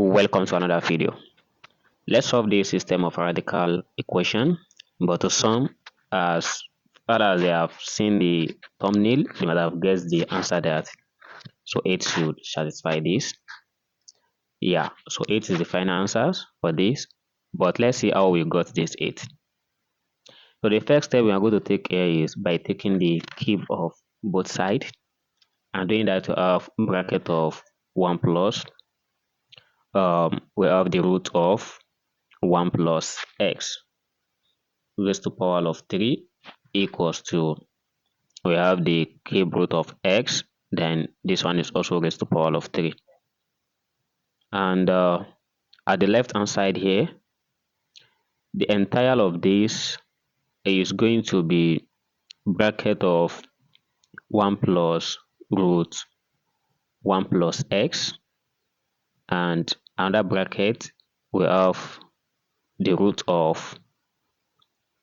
Welcome to another video. Let's solve the system of radical equation, but to some, as far as they have seen the thumbnail, they might have guessed the answer that. So 8 should satisfy this. Yeah, so 8 is the final answers for this, but let's see how we got this 8. So the first step we are going to take here is by taking the cube of both sides and doing that to have bracket of 1 plus we have the root of 1 plus x raised to power of 3 equals to, we have the cube root of x, then this one is also raised to power of 3. And at the left hand side here, the entire of this is going to be bracket of 1 plus root 1 plus x, and another bracket we have the root of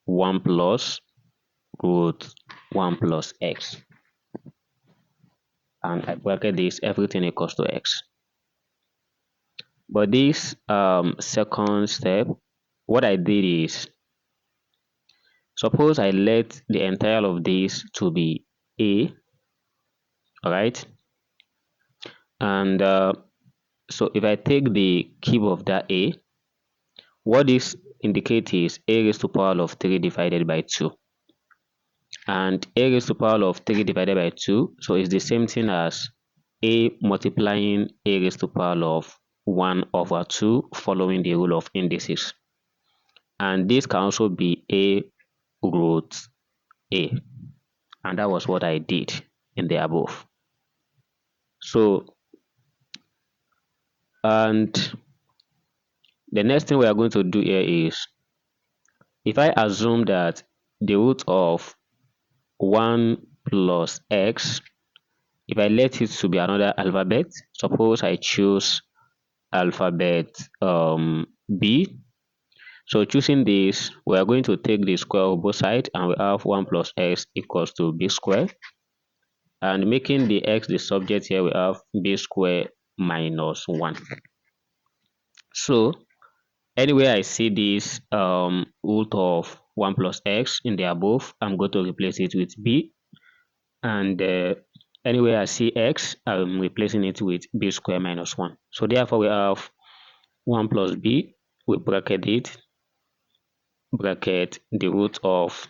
1 plus root 1 plus x, and I bracket this everything equals to x. But this second step, what I did is, suppose I let the entire of this to be a, all right, and so if I take the cube of that a, what this indicates is a raised to power of 3 divided by 2, and a raised to power of 3 divided by 2, so it's the same thing as a multiplying a raised to power of 1 over 2 following the rule of indices. And this can also be a root a, and that was what I did in the above. So, and the next thing we are going to do here is, if I assume that the root of 1 plus x, if I let it to be another alphabet, suppose I choose alphabet b. So choosing this, we are going to take the square of both sides, and we have 1 plus x equals to b squared. And making the x the subject here, we have b squared minus 1. So anywhere I see this root of 1 plus x in the above, I'm going to replace it with b. And anywhere I see x, I'm replacing it with b squared minus 1. So therefore, we have 1 plus b, we bracket it, bracket the root of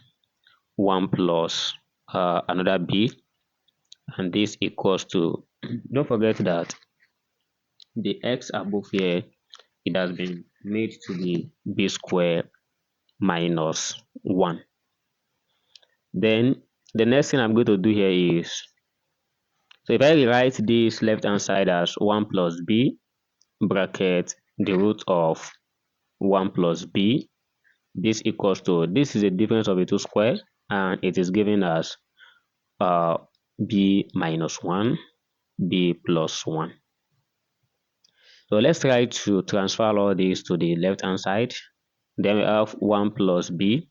1 plus another b, and this equals to, don't forget that the x above here, it has been made to be b squared minus 1. Then the next thing I'm going to do here is, so if I rewrite this left hand side as 1 plus b, bracket the root of 1 plus b, this equals to, this is the difference of the two squares, and it is given as b minus 1, b plus 1. So let's try to transfer all this to the left hand side. Then we have 1 plus b,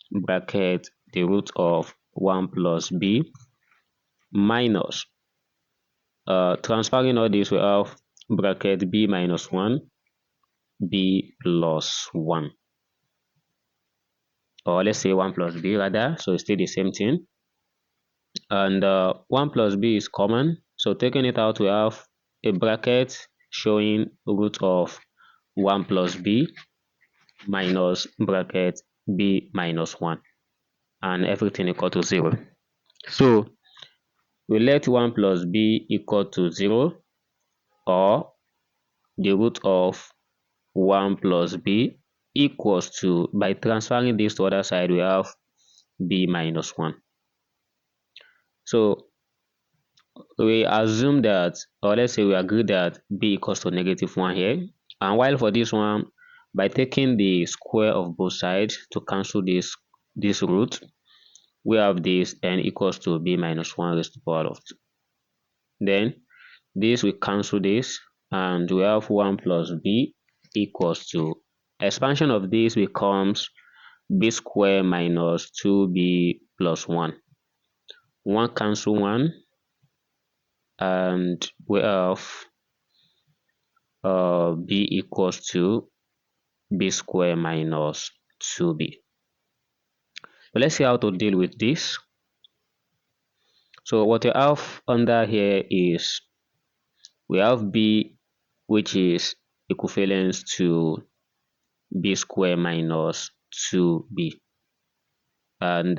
bracket the root of 1 plus b, minus, transferring all this, we have bracket b minus 1, b plus 1. Or let's say 1 plus b rather, so it's still the same thing. And 1 plus b is common, so taking it out, we have a bracket showing root of 1 plus b minus bracket b minus 1, and everything equal to 0. So we let 1 plus b equal to 0, or the root of 1 plus b equals to, by transferring this to the other side, we have b minus 1. So we assume that, or let's say we agree that b equals to negative 1 here. And while for this one, by taking the square of both sides to cancel this root, we have this n equals to b minus 1 raised to the power of 2. Then this will cancel this, and we have 1 plus b equals to, expansion of this becomes b squared minus 2b plus 1. 1 cancel 1, and we have b equals to b squared minus 2b. So let's see how to deal with this. So what you have under here is we have b, which is equivalent to b squared minus 2b, and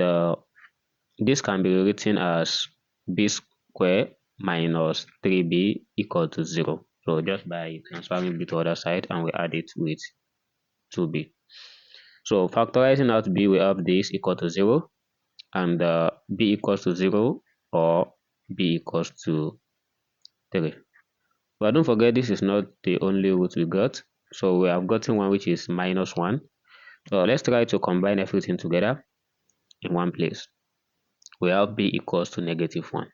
this can be written as b squared minus 3b equal to 0. So just by transferring b to the other side, and we add it with 2b. So factorizing out b, we have this equal to 0, and b equals to 0 or b equals to 3. But don't forget, this is not the only root we got. So we have gotten one which is minus 1. So let's try to combine everything together in one place. We have b equals to negative 1.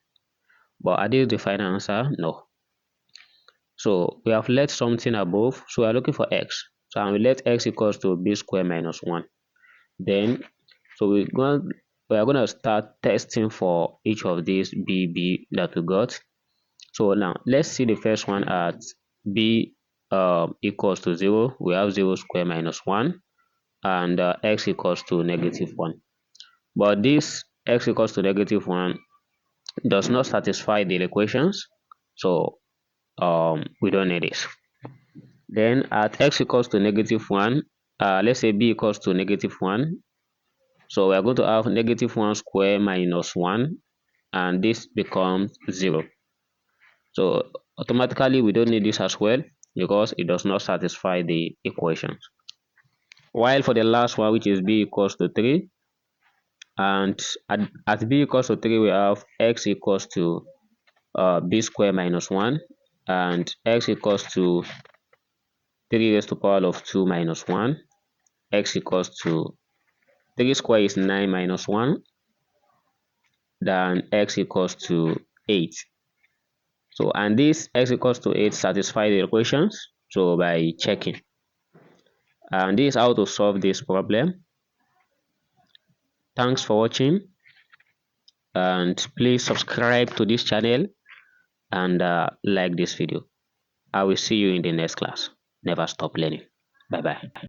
But are this the final answer? No. So we have let something above. So we are looking for x. So I will let x equals to b squared minus 1. Then, so we are going to start testing for each of these b that we got. So now let's see the first one at b equals to 0. We have 0 squared minus 1, and x equals to negative 1. But this x equals to negative 1 does not satisfy the equations, so we don't need this. Then at x equals to negative 1, let's say b equals to negative 1. So we are going to have negative 1 squared minus 1, and this becomes 0. So automatically we don't need this as well because it does not satisfy the equations. While for the last one, which is b equals to 3, and at b equals to 3, we have x equals to b squared minus 1, and x equals to 3 raised to the power of 2 minus 1. X equals to 3 squared is 9 minus 1, then x equals to 8. So, and this x equals to 8 satisfy the equations, so by checking. And this is how to solve this problem. Thanks for watching, and please subscribe to this channel and like this video. I will see you in the next class. Never stop learning. Bye bye.